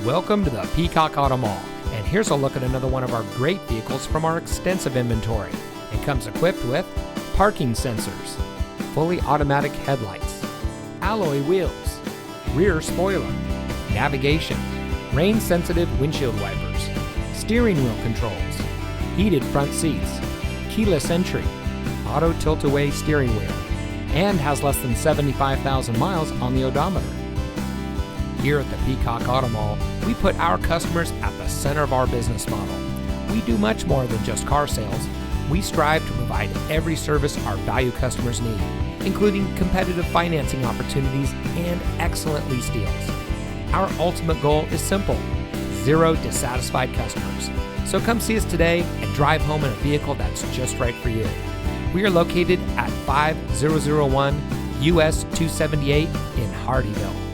Welcome to the Peacock Auto Mall, and here's a look at another one of our great vehicles from our extensive inventory. It comes equipped with parking sensors, fully automatic headlights, alloy wheels, rear spoiler, navigation, rain-sensitive windshield wipers, steering wheel controls, heated front seats, keyless entry, auto tilt-away steering wheel, and has less than 75,000 miles on the odometer. Here at the Peacock Auto Mall, we put our customers at the center of our business model. We do much more than just car sales. We strive to provide every service our value customers need, including competitive financing opportunities and excellent lease deals. Our ultimate goal is simple: zero dissatisfied customers. So come see us today and drive home in a vehicle that's just right for you. We are located at 5001 US 278 in Hardeeville.